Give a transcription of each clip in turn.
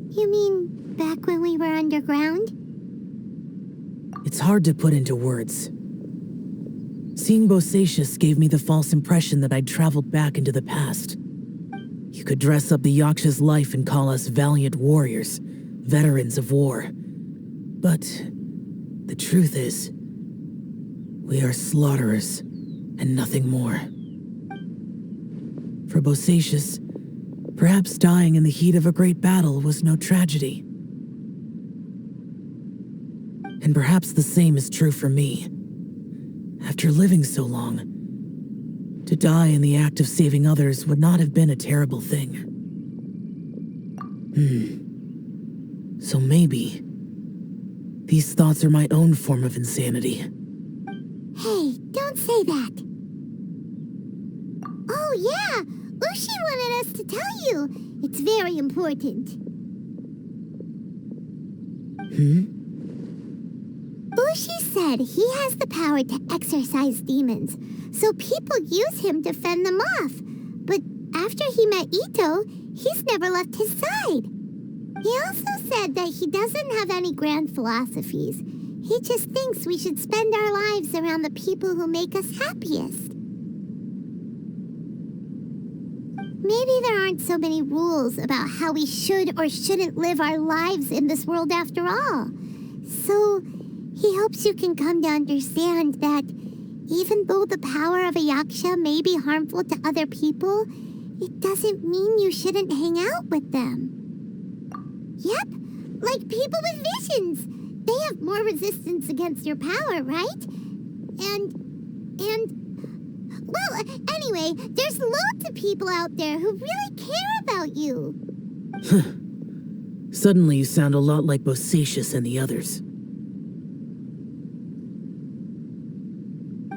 You mean back when we were underground? It's hard to put into words. Seeing Bosacius gave me the false impression that I'd traveled back into the past. You could dress up the Yaksha's life and call us valiant warriors, veterans of war. But the truth is, we are slaughterers and nothing more. For Bosacius, perhaps dying in the heat of a great battle was no tragedy. And perhaps the same is true for me. After living so long, to die in the act of saving others would not have been a terrible thing. So maybe these thoughts are my own form of insanity. Hey, don't say that. Oh yeah, Ushi wanted us to tell you. It's very important. Ushi said he has the power to exorcise demons, so people use him to fend them off. But after he met Ito, he's never left his side. He also said that he doesn't have any grand philosophies. He just thinks we should spend our lives around the people who make us happiest. Maybe there aren't so many rules about how we should or shouldn't live our lives in this world after all. So he hopes you can come to understand that even though the power of a yaksha may be harmful to other people, it doesn't mean you shouldn't hang out with them. Yep, like people with visions. They have more resistance against your power, right? Well, anyway, there's loads of people out there who really care about you. Suddenly you sound a lot like Bosacius and the others.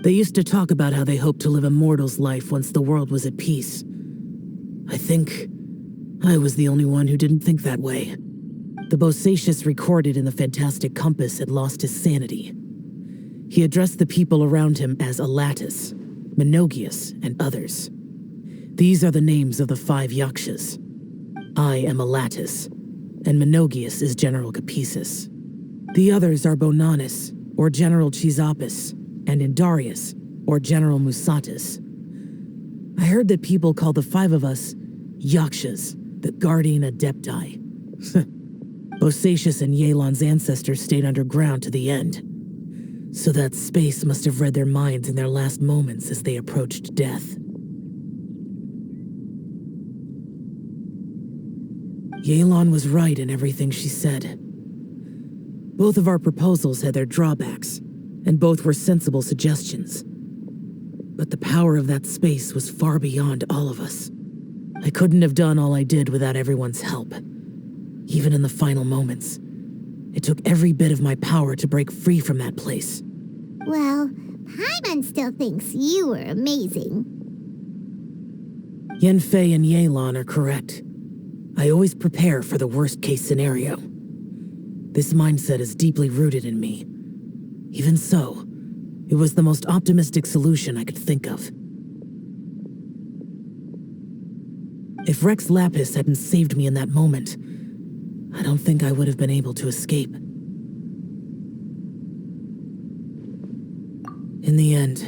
They used to talk about how they hoped to live a mortal's life once the world was at peace. I think I was the only one who didn't think that way. The Bosacius recorded in the Fantastic Compass had lost his sanity. He addressed the people around him as Alatus, Menogius, and others. These are the names of the 5 Yakshas. I am Alatus, and Menogius is General Capisis. The others are Bonanis, or General Chisapis, and Indarius, or General Musatis. I heard that people call the 5 of us Yakshas, the Guardian Adepti. Bosacius and Yelan's ancestors stayed underground to the end, so that space must have read their minds in their last moments as they approached death. Yelan was right in everything she said. Both of our proposals had their drawbacks, and both were sensible suggestions. But the power of that space was far beyond all of us. I couldn't have done all I did without everyone's help. Even in the final moments, it took every bit of my power to break free from that place. Well, Paimon still thinks you were amazing. Yanfei and Yelan are correct. I always prepare for the worst-case scenario. This mindset is deeply rooted in me. Even so, it was the most optimistic solution I could think of. If Rex Lapis hadn't saved me in that moment, I don't think I would have been able to escape. In the end,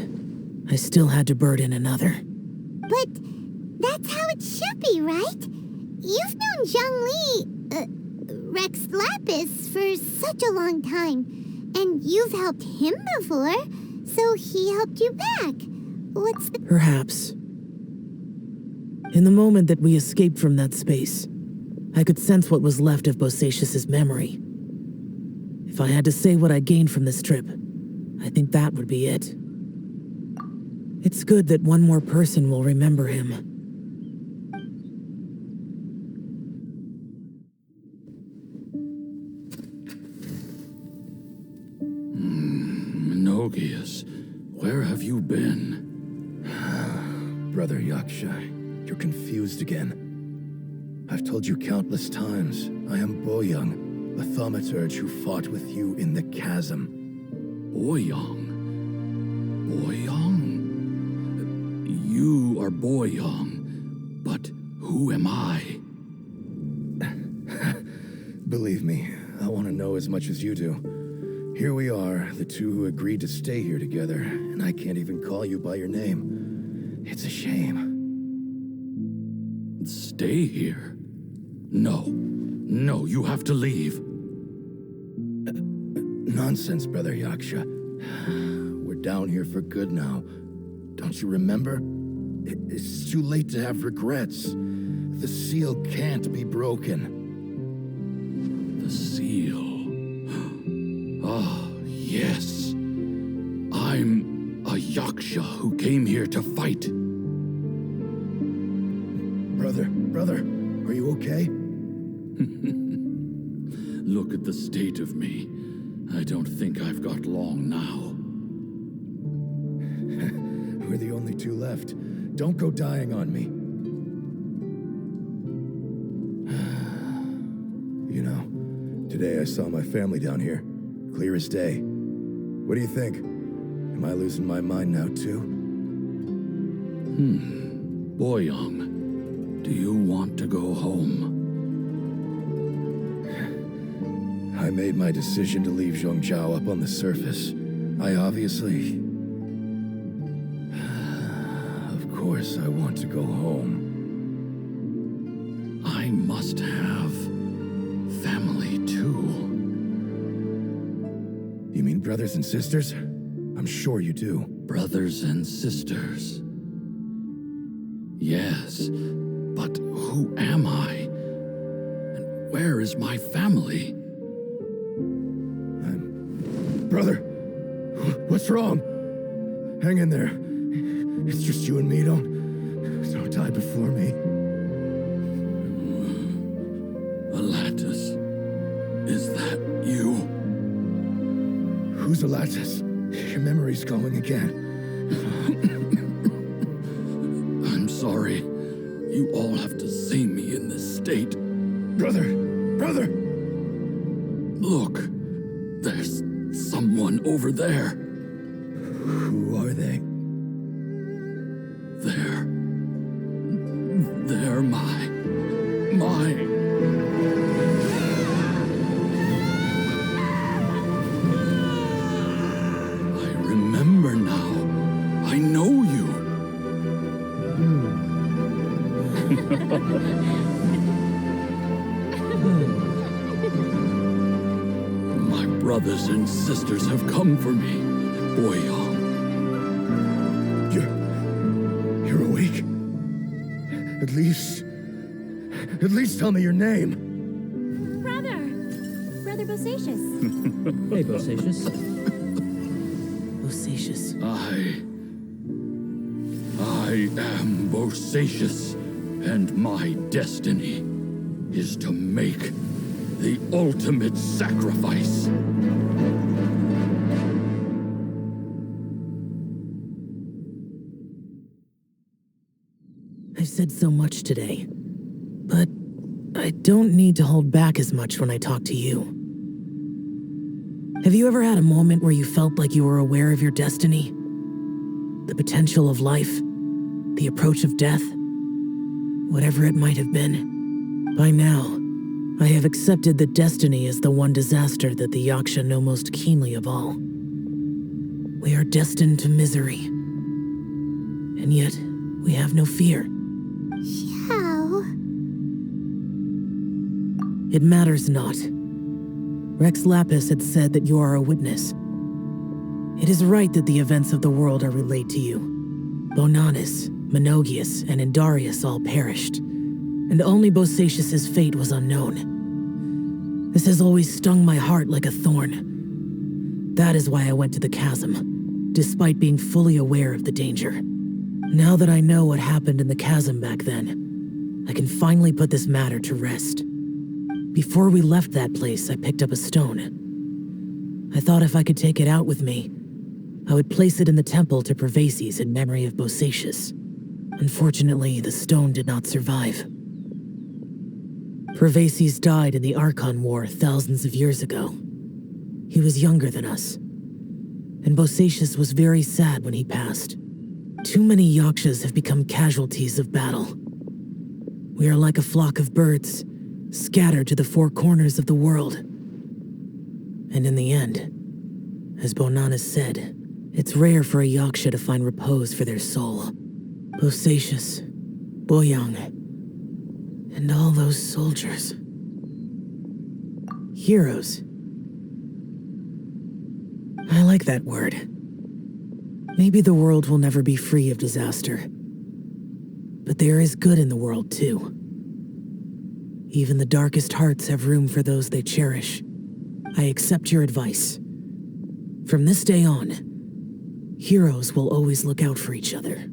I still had to burden another. But that's how it should be, right? You've known Zhongli, Rex Lapis, for such a long time, and you've helped him before, so he helped you back. What's the... Perhaps. In the moment that we escaped from that space, I could sense what was left of Bosacius's memory. If I had to say what I gained from this trip, I think that would be it. It's good that one more person will remember him. Menogius, where have you been? Brother Yaksha, you're confused again. I've told you countless times, I am Boyoung, the thaumaturge who fought with you in the chasm. Boyoung? Boyoung? You are Boyoung, but who am I? Believe me, I want to know as much as you do. Here we are, the two who agreed to stay here together, and I can't even call you by your name. It's a shame. Stay here? No. No, you have to leave. Nonsense, Brother Yaksha. We're down here for good now. Don't you remember? It's too late to have regrets. The seal can't be broken. The seal. Ah, yes. I'm a Yaksha who came here to fight. Brother, are you okay? Look at the state of me. I don't think I've got long now. We're the only two left. Don't go dying on me. You know, today I saw my family down here. Clear as day. What do you think? Am I losing my mind now, too? Boyang, do you want to go home? I made my decision to leave Zhongzhao up on the surface. I obviously... Of course I want to go home. I must have family too. You mean brothers and sisters? I'm sure you do. Brothers and sisters. Yes, but who am I? And where is my family? Brother, what's wrong? Hang in there. It's just you and me. Don't die before me. Alatus, is that you? Who's Alatus? Your memory's going again. I'm sorry. You all have to see me in this state. Brother! Look, there's someone over there. Who are they? They're my... I remember now. I know you. My brothers and sisters have come for me, Boyang. You're awake? At least tell me your name. Brother Bosacious. Hey, Bosacious. Bosacious. I am Bosacious, and my destiny is to make the ultimate sacrifice. I've said so much today, but I don't need to hold back as much when I talk to you. Have you ever had a moment where you felt like you were aware of your destiny? The potential of life? The approach of death? Whatever it might have been. By now, I have accepted that destiny is the one disaster that the Yaksha know most keenly of all. We are destined to misery. And yet, we have no fear. How? It matters not. Rex Lapis had said that you are a witness. It is right that the events of the world are relayed to you. Bonanis, Menogius, and Indarius all perished, and only Bosacious's fate was unknown. This has always stung my heart like a thorn. That is why I went to the chasm, despite being fully aware of the danger. Now that I know what happened in the chasm back then, I can finally put this matter to rest. Before we left that place, I picked up a stone. I thought if I could take it out with me, I would place it in the temple to Pervases in memory of Bosacious. Unfortunately, the stone did not survive. Pervases died in the Archon War thousands of years ago. He was younger than us, and Bosacious was very sad when he passed. Too many Yakshas have become casualties of battle. We are like a flock of birds, scattered to the four corners of the world. And in the end, as Bonanas said, it's rare for a Yaksha to find repose for their soul. Bosacius, Boyang, and all those soldiers. Heroes. I like that word. Maybe the world will never be free of disaster. But there is good in the world, too. Even the darkest hearts have room for those they cherish. I accept your advice. From this day on, heroes will always look out for each other.